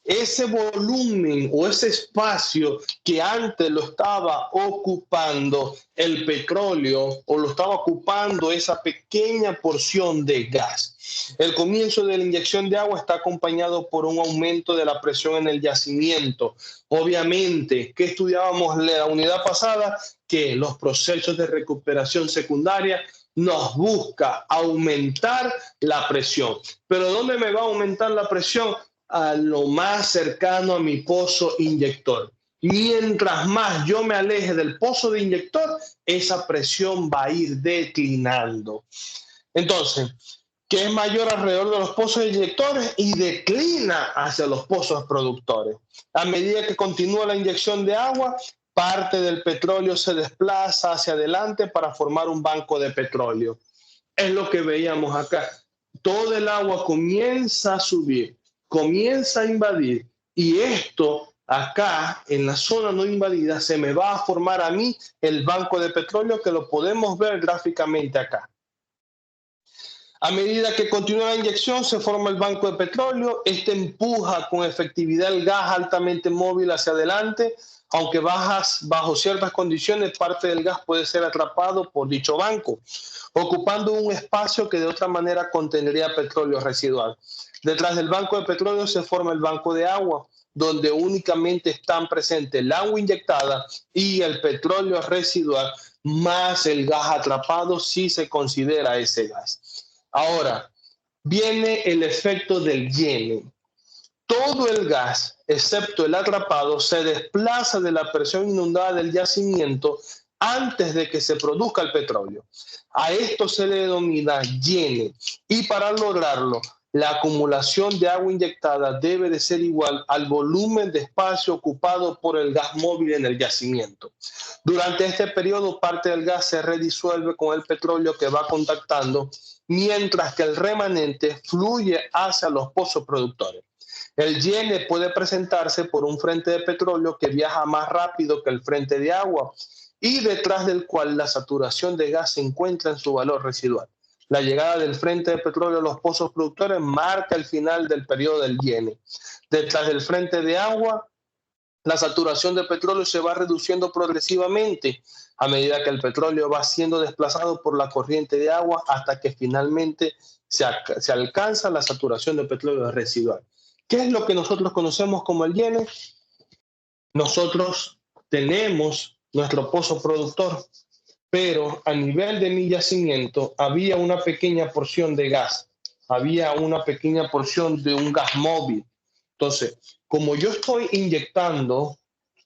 ese volumen o ese espacio que antes lo estaba ocupando el petróleo o lo estaba ocupando esa pequeña porción de gas. El comienzo de la inyección de agua está acompañado por un aumento de la presión en el yacimiento. Obviamente, ¿qué estudiábamos en la unidad pasada? Que los procesos de recuperación secundaria nos busca aumentar la presión. ¿Pero dónde me va a aumentar la presión? A lo más cercano a mi pozo inyector. Mientras más yo me aleje del pozo de inyector, esa presión va a ir declinando. Entonces, ¿qué es mayor alrededor de los pozos inyectores? Y declina hacia los pozos productores. A medida que continúa la inyección de agua, parte del petróleo se desplaza hacia adelante para formar un banco de petróleo. Es lo que veíamos acá. Todo el agua comienza a subir, comienza a invadir, y esto acá en la zona no invadida se me va a formar a mí el banco de petróleo, que lo podemos ver gráficamente acá. A medida que continúa la inyección se forma el banco de petróleo. Este empuja con efectividad el gas altamente móvil hacia adelante. Aunque bajo ciertas condiciones, parte del gas puede ser atrapado por dicho banco, ocupando un espacio que de otra manera contendría petróleo residual. Detrás del banco de petróleo se forma el banco de agua, donde únicamente están presentes el agua inyectada y el petróleo residual, más el gas atrapado si se considera ese gas. Ahora, viene el efecto del llene. Todo el gas, excepto el atrapado, se desplaza de la presión inundada del yacimiento antes de que se produzca el petróleo. A esto se le denomina llene, y para lograrlo, la acumulación de agua inyectada debe de ser igual al volumen de espacio ocupado por el gas móvil en el yacimiento. Durante este periodo, parte del gas se redisuelve con el petróleo que va contactando, mientras que el remanente fluye hacia los pozos productores. El llene puede presentarse por un frente de petróleo que viaja más rápido que el frente de agua y detrás del cual la saturación de gas se encuentra en su valor residual. La llegada del frente de petróleo a los pozos productores marca el final del periodo del llene. Detrás del frente de agua, la saturación de petróleo se va reduciendo progresivamente a medida que el petróleo va siendo desplazado por la corriente de agua hasta que finalmente se alcanza la saturación de petróleo residual. ¿Qué es lo que nosotros conocemos como el llene? Nosotros tenemos nuestro pozo productor, pero a nivel de mi yacimiento había una pequeña porción de gas, había una pequeña porción de un gas móvil. Entonces, como yo estoy inyectando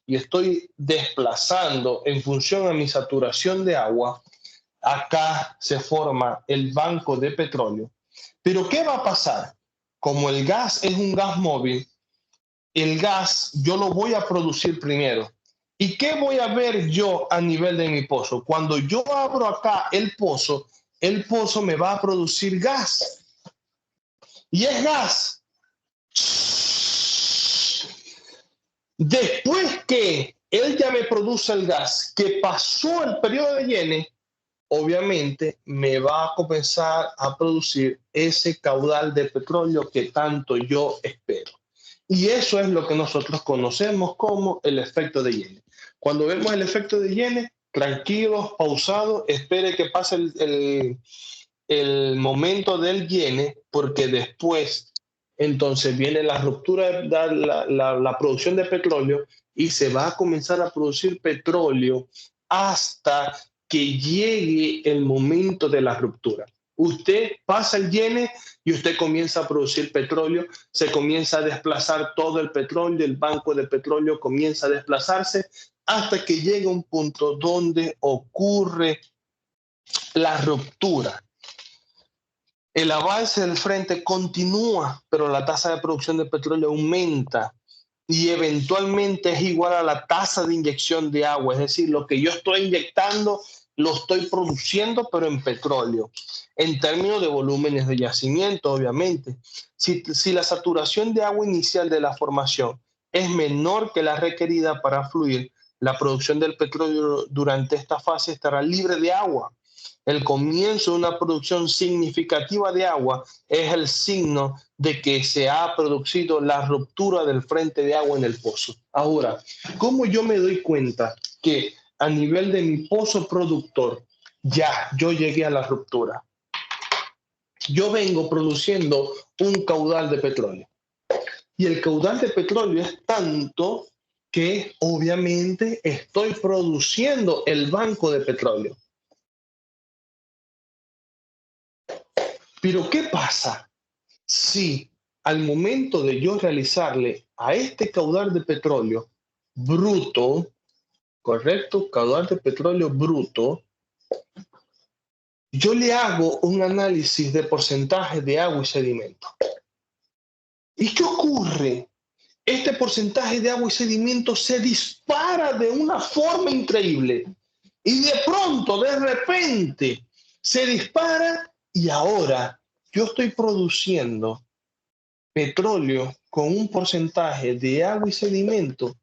y estoy desplazando en función a mi saturación de agua, acá se forma el banco de petróleo. Pero ¿qué va a pasar? Como el gas es un gas móvil, el gas yo lo voy a producir primero. ¿Y qué voy a ver yo a nivel de mi pozo? Cuando yo abro acá el pozo me va a producir gas. Y es gas. Después que él ya me produce el gas, que pasó el periodo de llene, obviamente me va a comenzar a producir ese caudal de petróleo que tanto yo espero. Y eso es lo que nosotros conocemos como el efecto de llene. Cuando vemos el efecto de llene, tranquilos, pausados, espere que pase el momento del llene, porque después entonces viene la ruptura, la producción de petróleo, y se va a comenzar a producir petróleo hasta que llegue el momento de la ruptura. Usted pasa el llene y usted comienza a producir petróleo, se comienza a desplazar todo el petróleo, el banco de petróleo comienza a desplazarse hasta que llega un punto donde ocurre la ruptura. El avance del frente continúa, pero la tasa de producción de petróleo aumenta y eventualmente es igual a la tasa de inyección de agua. Es decir, lo que yo estoy inyectando lo estoy produciendo, pero en petróleo, en términos de volúmenes de yacimiento, obviamente. Si la saturación de agua inicial de la formación es menor que la requerida para fluir, la producción del petróleo durante esta fase estará libre de agua. El comienzo de una producción significativa de agua es el signo de que se ha producido la ruptura del frente de agua en el pozo. Ahora, ¿cómo yo me doy cuenta que a nivel de mi pozo productor ya yo llegué a la ruptura? Yo vengo produciendo un caudal de petróleo. Y el caudal de petróleo es tanto que obviamente estoy produciendo el banco de petróleo. Pero ¿qué pasa si al momento de yo realizarle a este caudal de petróleo bruto, correcto, caudal de petróleo bruto, yo le hago un análisis de porcentaje de agua y sedimento? ¿Y qué ocurre? Este porcentaje de agua y sedimento se dispara de una forma increíble. Y de pronto, de repente, se dispara y ahora yo estoy produciendo petróleo con un porcentaje de agua y sedimento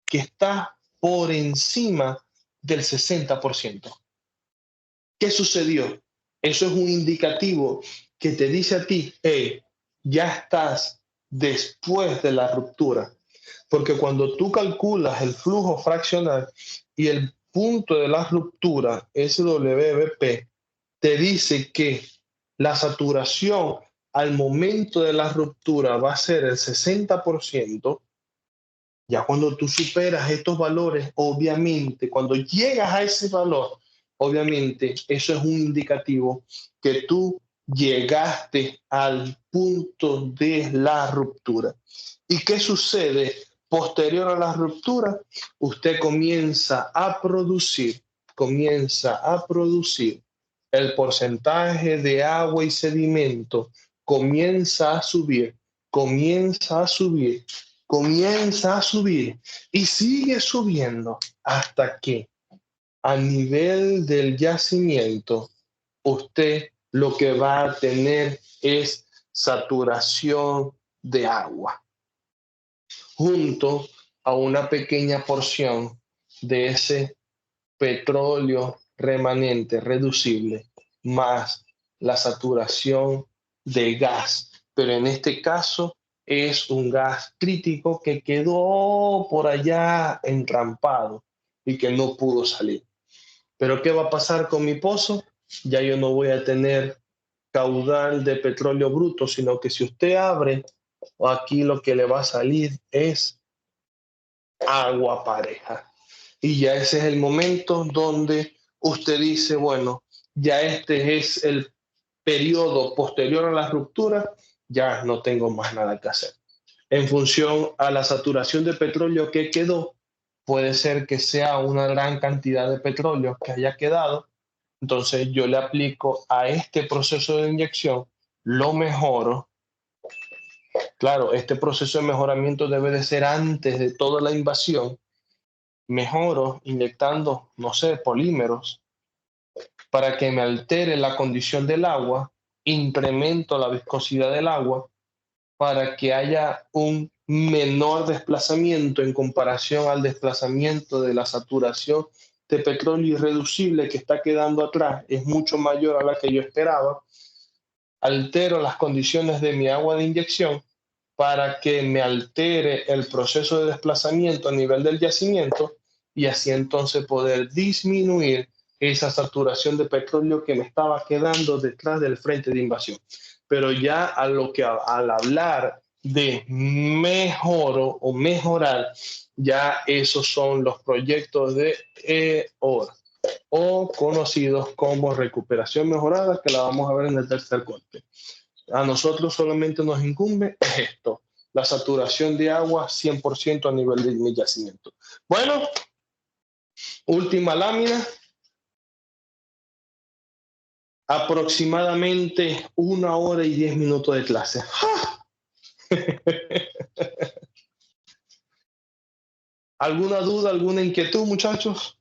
que está por encima del 60%. ¿Qué sucedió? Eso es un indicativo que te dice a ti, hey, ya estás después de la ruptura. Porque cuando tú calculas el flujo fraccional y el punto de la ruptura, SWBP, te dice que la saturación al momento de la ruptura va a ser el 60%. Ya cuando tú superas estos valores, obviamente, cuando llegas a ese valor, obviamente, eso es un indicativo que tú llegaste al punto de la ruptura. ¿Y qué sucede posterior a la ruptura? Usted comienza a producir el porcentaje de agua y sedimento, comienza a subir y sigue subiendo hasta que a nivel del yacimiento usted lo que va a tener es saturación de agua junto a una pequeña porción de ese petróleo remanente reducible más la saturación de gas, pero en este caso es un gas crítico que quedó por allá entrampado y que no pudo salir. Pero ¿qué va a pasar con mi pozo? Ya yo no voy a tener caudal de petróleo bruto, sino que si usted abre, aquí lo que le va a salir es agua pareja. Y ya ese es el momento donde usted dice, bueno, ya este es el periodo posterior a la ruptura, ya no tengo más nada que hacer. En función a la saturación de petróleo que quedó, puede ser que sea una gran cantidad de petróleo que haya quedado, entonces yo le aplico a este proceso de inyección, lo mejoro. Claro, este proceso de mejoramiento debe de ser antes de toda la invasión. Mejoro inyectando, no sé, polímeros para que me altere la condición del agua, incremento la viscosidad del agua para que haya un menor desplazamiento en comparación al desplazamiento de la saturación de petróleo irreducible que está quedando atrás, es mucho mayor a la que yo esperaba. Altero las condiciones de mi agua de inyección para que me altere el proceso de desplazamiento a nivel del yacimiento y así entonces poder disminuir esa saturación de petróleo que me estaba quedando detrás del frente de invasión. Pero ya al hablar de mejoro o mejorar, ya esos son los proyectos de EOR o conocidos como recuperación mejorada, que la vamos a ver en el tercer corte. A nosotros solamente nos incumbe esto, la saturación de agua 100% a nivel de mi yacimiento. Bueno, Última lámina. Aproximadamente 1 hora y 10 minutos de clase. ¡Ja! ¿Alguna duda, alguna inquietud, muchachos?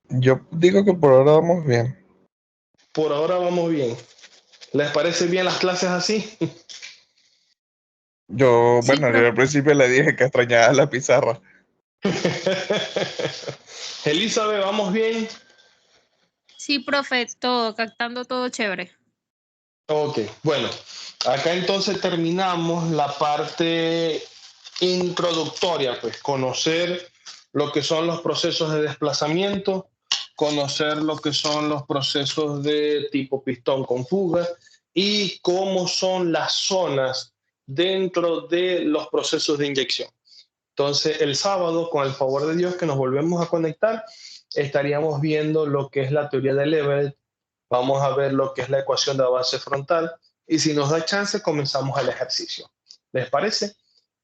Yo digo que por ahora vamos bien. Por ahora vamos bien. ¿Les parece bien las clases así? Yo, Sí, bueno, yo profe. al principio le dije que extrañaba la pizarra. Elizabeth, ¿vamos bien? Sí, profe, todo, captando todo chévere. Ok, bueno, acá entonces terminamos la parte introductoria, pues conocer lo que son los procesos de desplazamiento, conocer lo que son los procesos de tipo pistón con fuga y cómo son las zonas dentro de los procesos de inyección. Entonces, el sábado, con el favor de Dios, que nos volvemos a conectar, estaríamos viendo lo que es la teoría de Leverett, vamos a ver lo que es la ecuación de la base frontal y si nos da chance, comenzamos el ejercicio. ¿Les parece?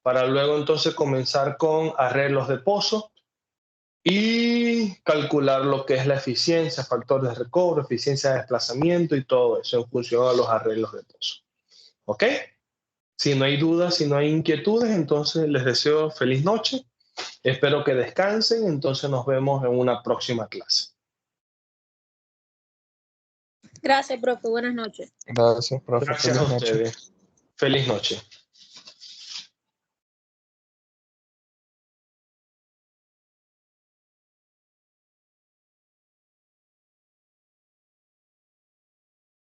Para luego entonces comenzar con arreglos de pozo y calcular lo que es la eficiencia, factores de recobro, eficiencia de desplazamiento y todo eso en función a los arreglos de pozo. ¿Ok? Si no hay dudas, si no hay inquietudes, entonces les deseo feliz noche. Espero que descansen, entonces nos vemos en una próxima clase. Gracias, profe. Buenas noches. Gracias, profe. Gracias Feliz a noche. ustedes. Feliz noche.